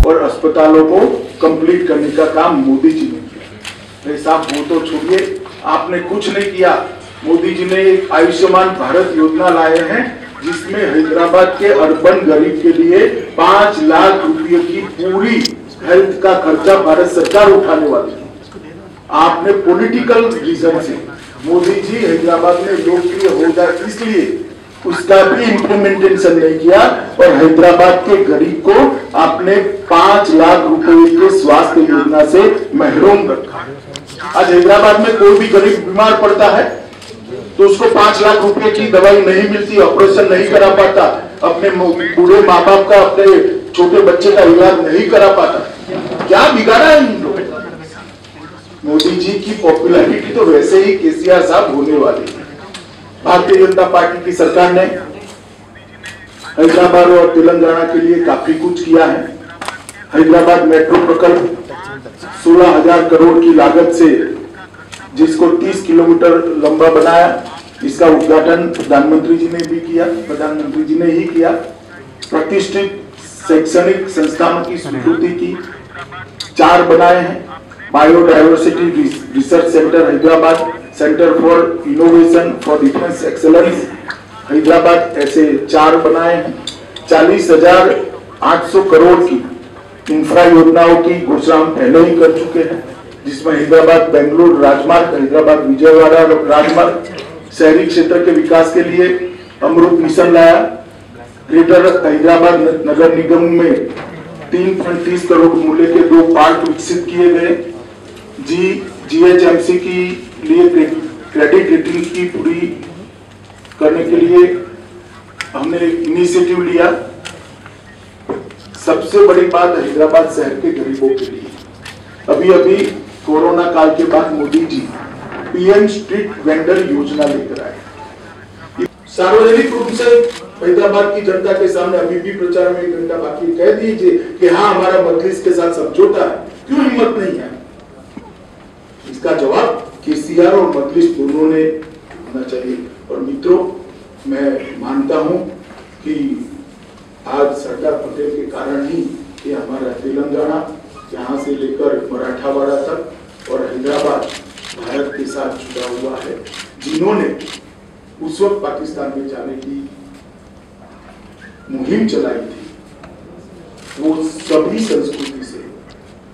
और अस्पतालों को कंप्लीट करने का काम मोदी जी ने किया। साहब वो तो छोड़िए, आपने कुछ नहीं किया। मोदी जी ने एक आयुष्मान भारत योजना लाए हैं जिसमें हैदराबाद के अर्बन गरीब के लिए 5 लाख रुपए की पूरी हेल्थ का खर्चा भारत सरकार उठाने वाली है। आपने पॉलिटिकल रीजन से मोदी जी हैदराबाद में लोकप्रिय हो जाए इसलिए उसका भी इम्प्लीमेंटेशन नहीं किया और हैदराबाद के गरीब को आपने 5 लाख रुपए के स्वास्थ्य योजना से महरूम रखा। आज हैदराबाद में कोई भी गरीब बीमार पड़ता है तो उसको 5 लाख रुपए की दवाई नहीं मिलती, ऑपरेशन नहीं करा पाता, अपने बूढ़े माँ बाप का, अपने छोटे बच्चे का इलाज नहीं करा पाता। क्या बिगाड़ा है इन लोगों? मोदी जी की पॉपुलैरिटी तो वैसे ही केसीआर साहब होने वाले हैं। भारतीय जनता पार्टी की सरकार ने हैदराबाद और तेलंगाना के लिए काफी कुछ किया है। हैदराबाद मेट्रो प्रकल्प 16,000 करोड़ की लागत से जिसको 30 किलोमीटर लंबा बनाया, इसका उद्घाटन प्रधानमंत्री जी ने भी किया, प्रधानमंत्री जी ने ही किया। प्रतिष्ठित शैक्षणिक संस्थानों की स्वीकृति की 4 बनाए हैं। Biodiversity research centre Hyderabad, centre for innovation for defence excellence Hyderabad, ऐसे 4 बनाए हैं। 40,800 करोड़ की इंफ्रा योजनाओं की घोषणा हम पहले ही कर चुके हैं, जिसमें हैदराबाद बेंगलुरु राजमार्ग, हैदराबाद विजयवाड़ा राजमार्ग, शहरी क्षेत्र के विकास के लिए अमृत मिशन लाया। ग्रेटर हैदराबाद नगर निगम में 3.30 करोड़ मूल्य के 2 पार्क विकसित किए गए। GHMC की लिए क्रेडिट रेटिंग की पूरी करने के लिए हमने इनिशिएटिव लिया। सबसे बड़ी बात हैदराबाद शहर के गरीबों के लिए, अभी अभी कोरोना काल के बाद Modi ji PM street vendor योजना लेकर आए। सार्वजनिक रूप से हैदराबाद की जनता के सामने अभी भी प्रचार में 1 घंटा बाकी, कह दीजिए कि हाँ हमारा मजलिस के साथ समझौता है, क्यों हिम्मत नहीं है? इसका जवाब केसीआर और मजलिस दोनों ने होना चाहिए। और मित्रों, मैं मानता हूं कि आज सरदार पटेल के कारण ही कि हमारा तेलंगाना यहाँ से लेकर मराठावाड़ा तक और हैदराबाद भारत के साथ जुड़ा हुआ है। जिन्होंने उस वक्त पाकिस्तान में जाने की मुहिम चलाई थी, वो सभी संस्कृति से,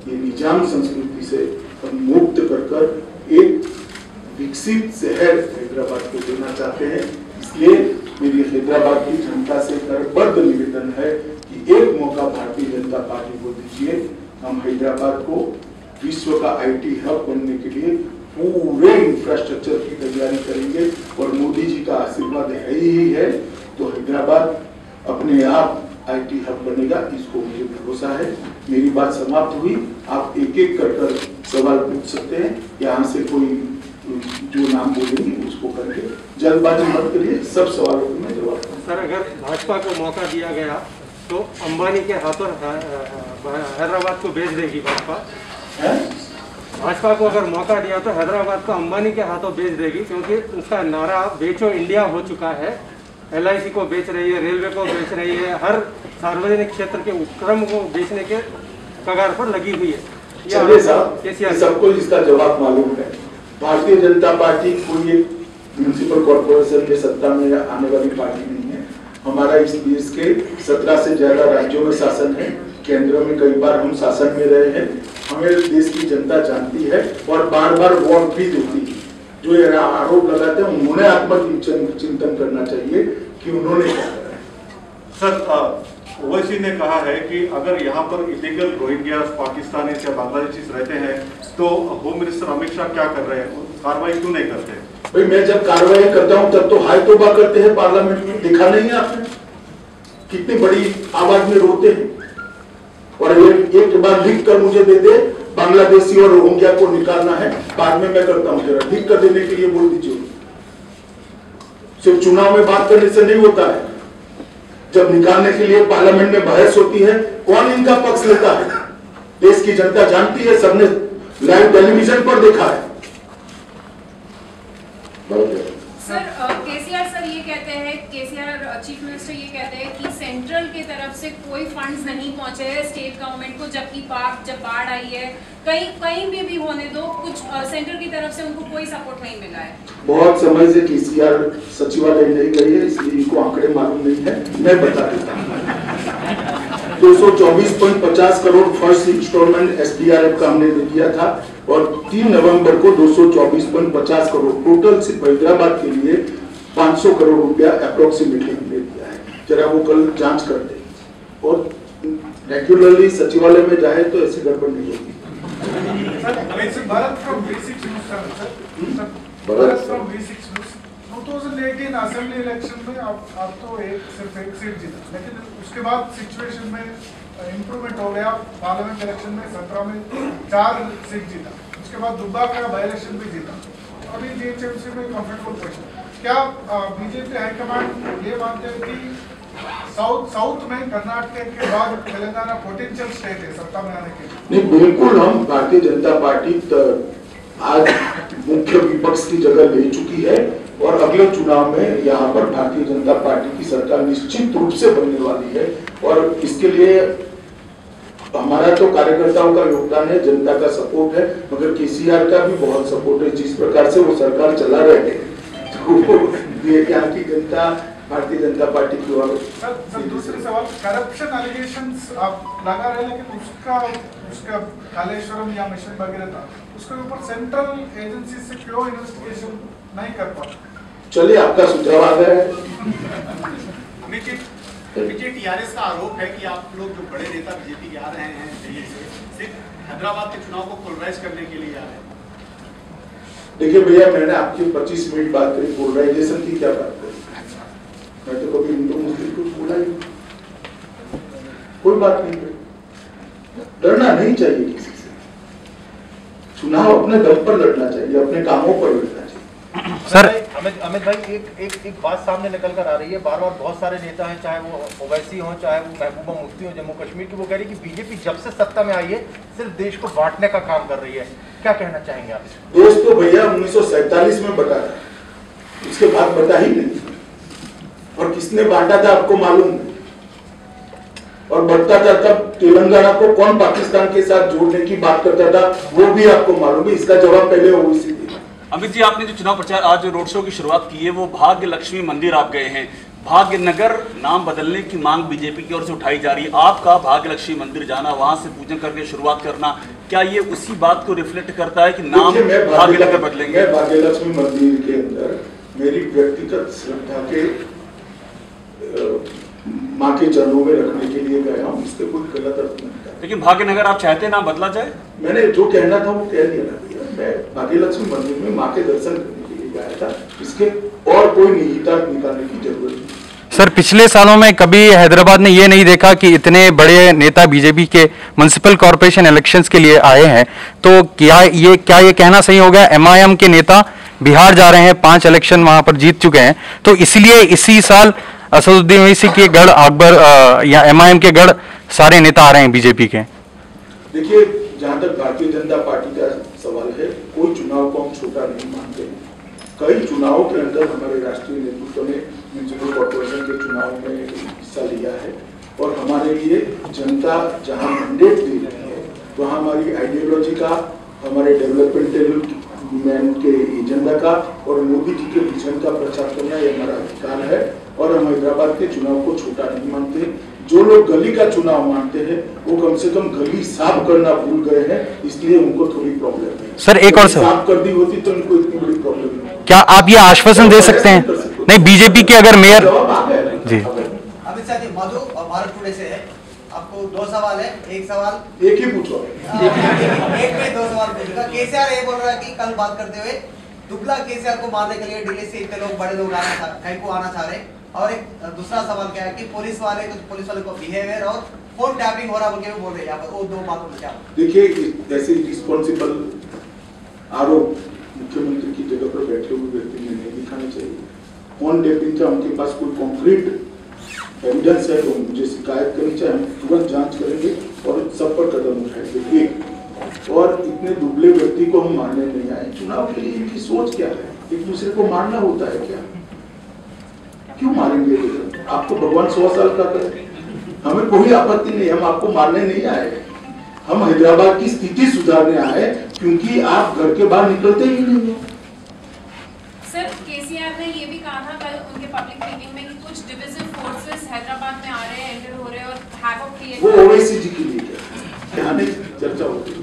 ये निजाम संस्कृति से मुक्त कर एक विकसित शहर हैदराबाद को देना चाहते हैं। इसलिए मेरी हैदराबाद की जनता से करबद्ध निवेदन है कि एक मौका भारतीय जनता पार्टी को दीजिए। हम हैदराबाद को विश्व का IT हब बनने के लिए पूरे इंफ्रास्ट्रक्चर की तैयारी करेंगे और मोदी जी का आशीर्वाद है ही है तो हैदराबाद अपने आप IT हब बनेगा, इसको मुझे भरोसा है। मेरी बात समाप्त हुई। आप एक एक कर सवाल पूछ सकते हैं, यहाँ से कोई जो नाम बोलेंगे उसको करके जल्दबाजी मत करिए, सब सवालों को मैं जवाब दूंगा। सर, अगर भाजपा को मौका दिया गया तो अंबानी के हाथों हैदराबाद को बेच देगी भाजपा? भाजपा को अगर मौका दिया तो हैदराबाद को अंबानी के हाथों बेच देगी, क्योंकि उसका नारा बेचो इंडिया हो चुका है। LIC को बेच रही है, रेलवे को बेच रही है, हर सार्वजनिक क्षेत्र के उपक्रम को बेचने के कगार पर लगी हुई है। चलिए साहब, सबको इसका जवाब मालूम है। भारतीय जनता पार्टी कोई एक म्यूनिसिपल कॉर्पोरेशन के सत्ता में आने वाली पार्टी नहीं है। हमारा इस देश के 17 से ज्यादा राज्यों में शासन है, केंद्र में कई बार हम शासन में रहे हैं। हमें देश की जनता जानती है और बार बार वोट भी देती है। जो ये आरोप लगाते हैं उन्होंने आत्मचिंतन करना चाहिए कि उन्होंने क्या करा है। सर, ओवैसी ने कहा है कि अगर यहाँ पर इलीगल रोहिंग्या पाकिस्तानी या बांग्लादेशी रहते हैं तो होम मिनिस्टर अमित शाह क्या कर रहे हैं, कार्रवाई क्यों नहीं करते? भाई मैं जब कार्रवाई करता हूँ तब तो हाई तौबा करते हैं पार्लियामेंट में, देखा नहीं है आपने? कितनी बड़ी आवाज में रोते हैं। और एक बार लिख कर मुझे दे दे, बांग्लादेशी और रोहिंग्या को निकालना है, बाद में मैं करता हूँ। जरा लिख कर देने के लिए बोल दीजिए। सिर्फ चुनाव में बात करने से नहीं होता है, जब निकालने के लिए पार्लियामेंट में बहस होती है, कौन इनका पक्ष लेता है? देश की जनता जानती है, सबने लाइव टेलीविजन पर देखा है। सर, केसीआर सर ये कहते हैं, केसीआर चीफ मिनिस्टर ये कहते हैं कि सेंट्रल की तरफ से कोई फंड्स नहीं पहुंचे हैं स्टेट गवर्नमेंट को, जबकि जब बाढ़ आई है कहीं भी होने दो, कुछ सेंटर की तरफ से उनको कोई सपोर्ट नहीं मिला है। बहुत समय से केसीआर सचिवालय नहीं गई है, इसलिए इनको आंकड़े मालूम नहीं है। मैं बता देता हूँ 224.50 करोड़ फर्स्ट इंस्टॉलमेंट एसडीआरएफ का हमने दे दिया था और 3 नवंबर को 224.50 करोड़ टोटल सिर्फ हैदराबाद के लिए 500 करोड़ रुपया अप्रोक्सीमेटली दे दिया है। जरा वो कल जांच कर दे और रेगुलरली सचिवालय में जाए तो ऐसी गड़बड़ नहीं होगी। Bharat from V6 News sir. Bharat from V6 News. 2018 assembly election में आप तो सिर्फ एक सीट जीता, लेकिन उसके बाद सिचुएशन में इम्प्रूवमेंट हो गया। पार्लियामेंट इलेक्शन में 17 में 4 सीट जीता, उसके बाद दुब्बा का बाई इलेक्शन भी जीता। अभी जीएचएमसी में कंफर्टेबल पोजीशन। क्या बीजेपी हाईकमांड ये मानते हैं कि साउथ में कर्नाटक के बाद तेलंगाना पोटेंशियल स्टेट है सत्ता में आने के लिए? नहीं, बिल्कुल। हम भारतीय जनता पार्टी आज मुख्य विपक्ष की जगह ले चुकी है और अगले चुनाव में यहाँ पर भारतीय जनता पार्टी की सरकार निश्चित रूप से बनने वाली है और इसके लिए हमारा तो कार्यकर्ताओं का योगदान है, जनता का सपोर्ट है, मगर केसीआर का भी बहुत सपोर्ट है। जिस प्रकार से वो सरकार चला रहे हैं तो ये यहाँ की जनता भारतीय जनता पार्टी की ओर। सर दूसरे सवाल, करप्शन एलिगेशंस आप लगा रहे हैं, लेकिन उसका कालेश्वरम या मिशन वगैरह था, उसके ऊपर सेंट्रल एजेंसी से क्यों इन्वेस्टिगेशन नहीं कर पाते? चलिए, आपका सुझाव आ गया है। टीआरएस का आरोप है कि आप लोग जो बड़े नेता बीजेपी के आ रहे हैं दिल्ली से, सिर्फ हैदराबाद के चुनाव को पोलराइज करने के लिए आ रहे हैं। देखिए भैया, मैंने आपकी 25 मिनट बात करी, पोलराइजेशन की क्या बात करी? मैं तो कभी हिंदू मुस्लिम को बोला ही कोई बात नहीं करी। डरना नहीं चाहिए किसी से, चुनाव अपने दम पर लड़ना चाहिए, अपने कामों पर लड़ना चाहिए। सर अमित भाई, एक बात सामने निकल कर आ रही है, बार बार बहुत सारे नेता हैं, चाहे वो ओवैसी हो, चाहे वो महबूबा मुफ्ती हो जम्मू कश्मीर की, वो कह रही कि बीजेपी जब से सत्ता में आई है सिर्फ देश को बांटने का काम कर रही है। क्या कहना चाहेंगे आप? देश तो भैया 1947 में बटा था, उसके बाद बटा ही नहीं, और किसने बांटा था आपको मालूम नहीं, और बढ़ता था तब तेलंगाना को कौन पाकिस्तान के साथ जोड़ने की बात करता था वो भी आपको मालूम है। इसका जवाब पहले ओवैसी दिया। अमित जी, आपने जो चुनाव प्रचार आज जो रोड शो की शुरुआत की है वो भाग्य लक्ष्मी मंदिर आप गए हैं, भाग्य नगर नाम बदलने की मांग बीजेपी की ओर से उठाई जा रही है। आपका भाग्य लक्ष्मी मंदिर जाना, वहां से पूजन करके शुरुआत करना, क्या ये उसी बात को रिफ्लेक्ट करता है कि नाम भाग्य नगर बदलेंगे? मैं भाग्य लक्ष्मी मंदिर के अंदर मेरी व्यक्तिगत श्रद्धा के माँ के चरणों में रखने के लिए गया हूँ, इसके कोई गलत अर्थ नहीं था। लेकिन भाग्य नगर आप चाहते ना बदला जाए? मैंने जो कहना था वो कह दिया ना। मैं भाग्य लक्ष्मी मंदिर में माँ के दर्शन करने के लिए गया था, इसके और कोई निहितार्थ निकालने की जरूरत नहीं। सर, पिछले सालों में कभी हैदराबाद ने ये नहीं देखा कि इतने बड़े नेता बीजेपी के म्युनिसिपल कॉर्पोरेशन इलेक्शंस के लिए आए हैं, तो क्या ये कहना सही हो गया? एमआईएम के नेता बिहार जा रहे हैं, 5 इलेक्शन वहां पर जीत चुके हैं, तो इसलिए इसी साल असदुद्दीन ओवैसी के गढ़ अकबर या एमआईएम के गढ़ सारे नेता आ रहे हैं बीजेपी के। देखिए, जहां तक भारतीय जनता पार्टी का सवाल है, कोई चुनाव को हम छोटा नहीं मानते हैं। कई चुनावों के अंदर हमारे राष्ट्रीय नेतृत्व ने म्युनिसिपल कॉर्पोरेशन के चुनाव में हिस्सा लिया है और हमारे लिए जनता जहां मैंडेट दे रही है वहां हमारी आइडियोलॉजी का, हमारे डेवलपमेंट के एजेंडा का और मोदी जी के विजन का प्रचार करना ये हमारा अधिकार है और हम हैदराबाद के चुनाव को छोटा नहीं मानते। जो लोग गली का चुनाव मानते हैं वो कम से कम गली साफ करना भूल गए हैं, इसलिए उनको थोड़ी प्रॉब्लम है। सर, एक और साफ कर दी होती तो उनको इतनी बड़ी प्रॉब्लम नहीं। क्या आप ये आश्वासन दे सकते हैं? नहीं, बीजेपी के अगर मेयर जी अमित शाह जी, मधु और भारत टुडे से है, आपको 2 सवाल है। एक सवाल एक ही पूछो। एक में 2 सवाल पूछूंगा। केसीआर ये बोल रहा है कि कल बात करते हुए दुबला केसीआर को मारने के लिए दिल्ली से इतने लोग, बड़े लोग आना चाह रहे हैं। और एक दूसरा सवाल क्या है कि पुलिस वाले को बिहेवियर और फोन टैपिंग हो रहा है बोल रहे हैं। यहाँ पर वो 2 बातों में क्या? देखिए, ऐसे रिस्पॉन्सिबल आरोप मुख्यमंत्री की जगह पर बैठे हुए व्यक्ति ने नहीं दिखाने चाहिए। फोन टैपिंग का उनके पास कोई कॉन्क्रीट एविडेंस है तो मुझे शिकायत करनी चाहिए, हम तुरंत जांच करेंगे और सब पर कदम उठाएंगे। और इतने दुबले व्यक्ति को हम मारने नहीं आए। चुनाव के लिए इनकी सोच क्या है? एक दूसरे को मारना होता है क्या? क्यों मारेंगे? आपको भगवान 100 साल का करे, हमें कोई आपत्ति नहीं, हम आपको मारने नहीं आए, हम हैदराबाद की स्थिति सुधारने आए, क्योंकि आप घर के बाहर निकलते ही नहीं हो। सर केसीआर ने ये भी कहा था कल उनके पब्लिक मीटिंग में कि कुछ डिविजिव फोर्सेस हैदराबाद में आ रहे हैं, एंटर हो रहे हैं और हैवॉक क्रिएट, वो ओवैसी जी के लिए यहाँ नहीं चर्चा होती है।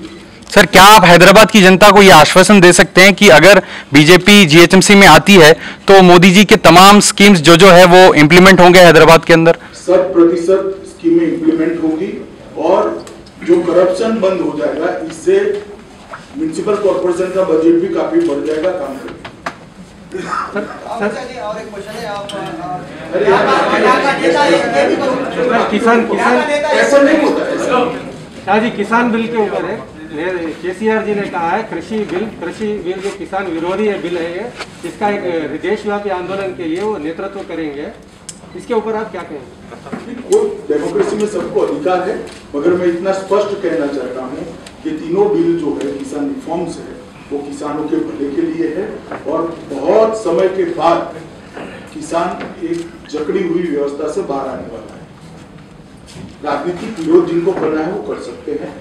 सर क्या आप हैदराबाद की जनता को ये आश्वासन दे सकते हैं कि अगर बीजेपी जीएचएमसी में आती है तो मोदी जी के तमाम स्कीम्स जो है वो इम्प्लीमेंट होंगे हैदराबाद के अंदर? 100% स्कीमें इम्प्लीमेंट होगी और जो करप्शन बंद हो जाएगा, इससे म्युनिसिपल कॉर्पोरेशन का बजट भी काफी बढ़ जाएगा, काम करेगा। और एक क्वेश्चन है, आप किसान ऐसा नहीं होता है। शाह जी किसान बिल के ऊपर है, केसीआर जी ने कहा है कृषि बिल जो किसान विरोधी है बिल है ये, इसका एक देशव्यापी आंदोलन के लिए वो नेतृत्व करेंगे, इसके ऊपर आप क्या कहेंगे? वो डेमोक्रेसी में सबको अधिकार है, मगर मैं इतना स्पष्ट कहना चाहता हूँ कि तीनों बिल जो है किसान रिफॉर्म्स है, वो किसानों के भले के लिए है और बहुत समय के बाद किसान एक जकड़ी हुई व्यवस्था से बाहर आने वाला है। राजनीतिक विरोध जिनको करना है वो कर सकते हैं।